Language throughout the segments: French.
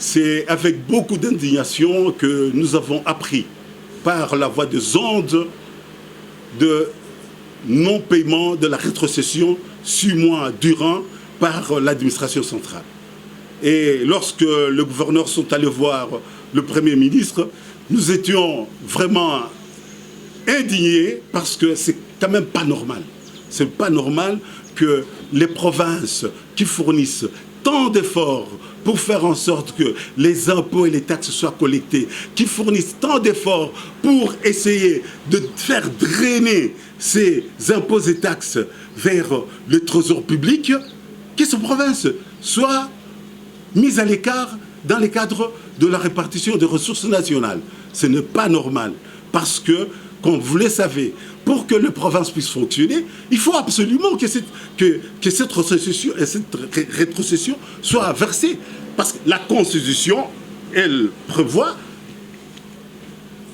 c'est avec beaucoup d'indignation que nous avons appris par la voie des ondes de non-paiement de la rétrocession 6 mois durant par l'administration centrale. Et lorsque le gouverneur sont allés voir le Premier ministre, nous étions vraiment indignés parce que c'est quand même pas normal. C'est pas normal que les provinces qui fournissent tant d'efforts pour faire en sorte que les impôts et les taxes soient collectés, qui fournissent tant d'efforts pour essayer de faire drainer ces impôts et taxes vers le trésor public, que ces provinces soient mises à l'écart dans le cadre de la répartition des ressources nationales. Ce n'est pas normal parce que, comme vous le savez, pour que les provinces puissent fonctionner, il faut absolument que cette rétrocession soit versée. Parce que la Constitution, elle prévoit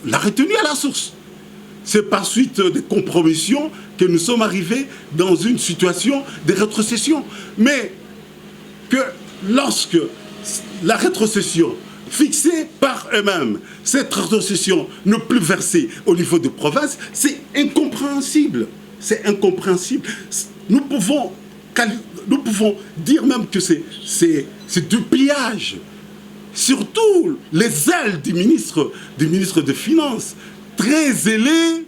la retenue à la source. C'est par suite des compromissions que nous sommes arrivés dans une situation de rétrocession. Mais que lorsque la rétrocession fixée par eux-mêmes, cette rétrocession ne plus versée au niveau de province, c'est incompréhensible. C'est incompréhensible. Nous pouvons dire même que c'est du pillage. Surtout les ailes du ministre des Finances, très zélé,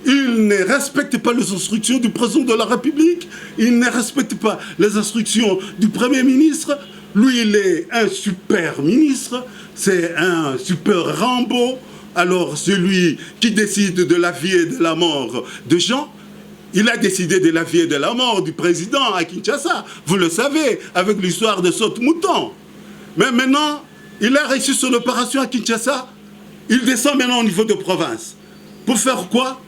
il ne respecte pas les instructions du président de la République, il ne respecte pas les instructions du Premier ministre. Lui, il est un super ministre, c'est un super Rambo. Alors, celui qui décide de la vie et de la mort de gens, il a décidé de la vie et de la mort du président à Kinshasa. Vous le savez, avec l'histoire de saute-mouton. Mais maintenant, il a réussi son opération à Kinshasa. Il descend maintenant au niveau de province. Pour faire quoi?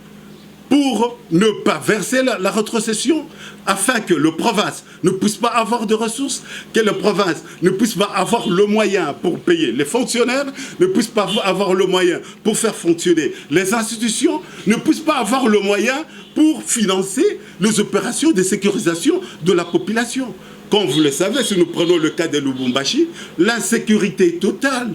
Pour ne pas verser la rétrocession, afin que le province ne puisse pas avoir de ressources, que le province ne puisse pas avoir le moyen pour payer les fonctionnaires, ne puisse pas avoir le moyen pour faire fonctionner les institutions, ne puisse pas avoir le moyen pour financer les opérations de sécurisation de la population. Comme vous le savez, si nous prenons le cas de Lubumbashi, l'insécurité est totale.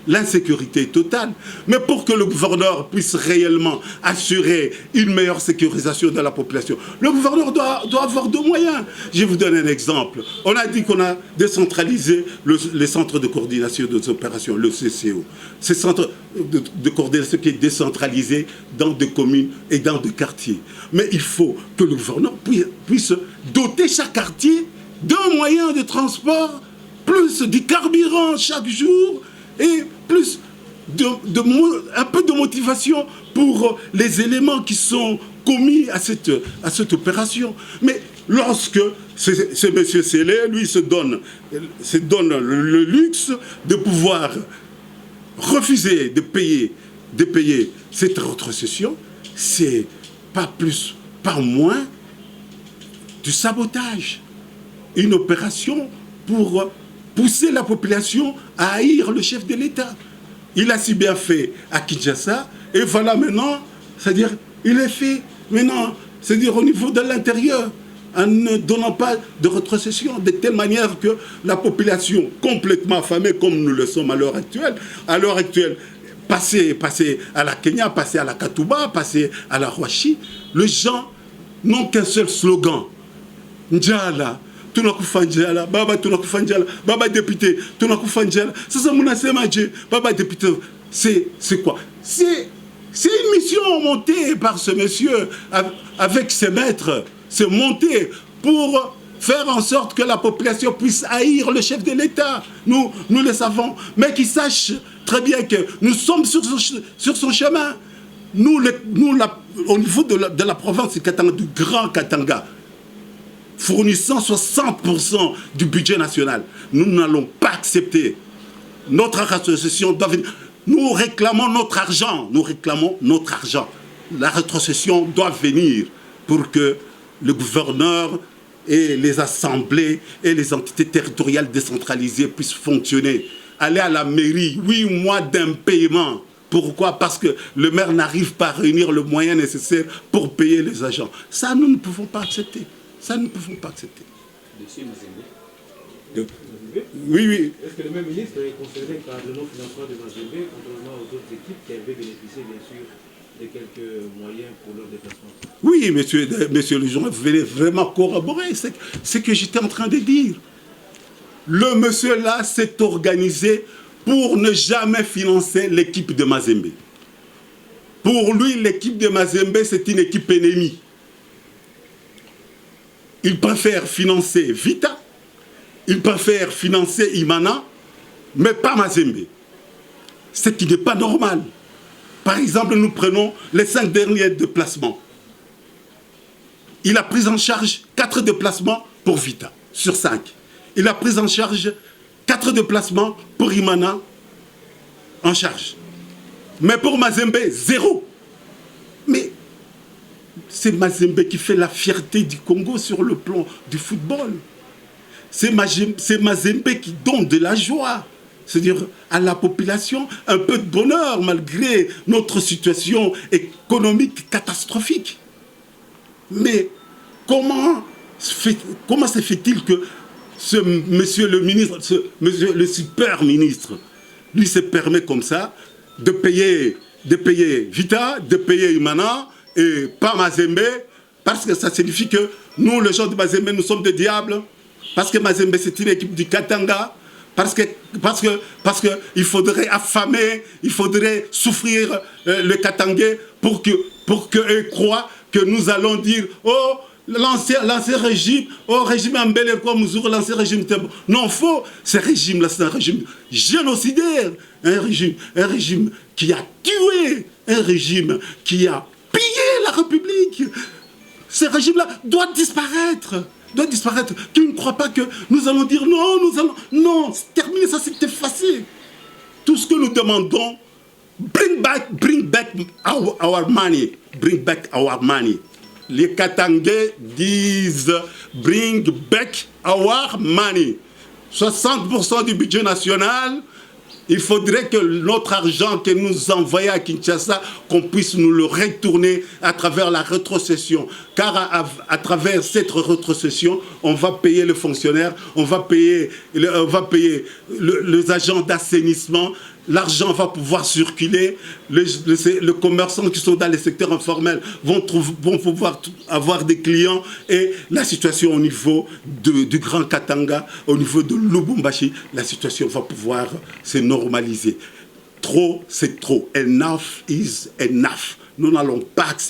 L'insécurité est totale. Mais pour que le gouverneur puisse réellement assurer une meilleure sécurisation de la population, le gouverneur doit avoir de moyens. Je vais vous donner un exemple. On a dit qu'on a décentralisé les centres de coordination des opérations, le CCO. Ces centres de coordination qui est décentralisé dans des communes et dans des quartiers. Mais il faut que le gouverneur puisse doter chaque quartier d'un moyen de transport, plus du carburant chaque jour, et plus un peu de motivation pour les éléments qui sont commis à cette opération. Mais lorsque ce monsieur Sélé, lui, se donne le luxe de pouvoir refuser de payer cette rétrocession, c'est pas plus, pas moins du sabotage. Une opération pour pousser la population à haïr le chef de l'État. Il a si bien fait à Kinshasa, et voilà maintenant, c'est-à-dire, il est fait maintenant, c'est-à-dire au niveau de l'intérieur, en ne donnant pas de rétrocession, de telle manière que la population complètement affamée, comme nous le sommes à l'heure actuelle, passer à la Kenya, passer à la Katouba, passer à la Rwashi, les gens n'ont qu'un seul slogan, Njala, tunakufa njala, baba tunakufa njala, baba député, tunakufa njala. Sasa munasema je, baba député, c'est quoi? C'est une mission montée par ce monsieur avec ses maîtres. C'est monté pour faire en sorte que la population puisse haïr le chef de l'État. Nous le savons, mais qu'il sache très bien que nous sommes sur son chemin. Au niveau de la province Katanga, du Grand Katanga, fournissant 60% du budget national. Nous n'allons pas accepter. Notre association doit venir. Nous réclamons notre argent. Nous réclamons notre argent. La rétrocession doit venir pour que le gouverneur et les assemblées et les entités territoriales décentralisées puissent fonctionner. Aller à la mairie, 8 mois d'impaiement. Pourquoi? Parce que le maire n'arrive pas à réunir le moyen nécessaire pour payer les agents. Ça, nous ne pouvons pas accepter. Ça, nous ne pouvons pas accepter. Oui, oui. Est-ce que le même ministre est concerné par le non-financement de Mazembe, contrairement aux autres équipes qui avaient bénéficié, bien sûr, de quelques moyens pour leur déplacement? Oui, monsieur le journaliste, vous venez vraiment corroborer ce que j'étais en train de dire. Le monsieur-là s'est organisé pour ne jamais financer l'équipe de Mazembe. Pour lui, l'équipe de Mazembe, c'est une équipe ennemie. Il préfère financer Vita, il préfère financer Imana, mais pas Mazembe. Ce qui n'est pas normal. Par exemple, nous prenons les 5 derniers déplacements. Il a pris en charge 4 déplacements pour Vita, sur 5. Il a pris en charge 4 déplacements pour Imana, en charge. Mais pour Mazembe, 0. Mais c'est Mazembe qui fait la fierté du Congo sur le plan du football. C'est Mazembe qui donne de la joie, c'est-à-dire à la population un peu de bonheur malgré notre situation économique catastrophique. Mais comment se fait-il que ce monsieur le ministre, monsieur le super ministre, lui se permet comme ça de payer Vita, de payer Imana et pas Mazembe, parce que ça signifie que nous, les gens de Mazembe, nous sommes des diables, parce que Mazembe c'est une équipe du Katanga, parce que il faudrait affamer, il faudrait souffrir le Katangais pour qu'eux croient que nous allons dire oh l'ancien régime, oh régime Ambele quoi mesure l'ancien régime. Non, faux, ce régime là c'est un régime génocidaire, un régime qui a tué, un régime qui a pillé la République. Ce régime là doit disparaître. Tu ne crois pas que nous allons dire non, c'est terminé, ça c'est effacé. Tout ce que nous demandons, bring back our money, bring back our money. Les Katangais disent bring back our money. 60% du budget national, il faudrait que notre argent que nous envoyons à Kinshasa, qu'on puisse nous le retourner à travers la rétrocession. Car à travers cette rétrocession, on va payer les fonctionnaires, on va payer les agents d'assainissement, l'argent va pouvoir circuler, les commerçants qui sont dans les secteurs informels vont pouvoir avoir des clients et la situation au niveau du Grand Katanga, au niveau de Lubumbashi, la situation va pouvoir se normaliser. Trop, c'est trop. Enough is enough. Nous n'allons pas accepter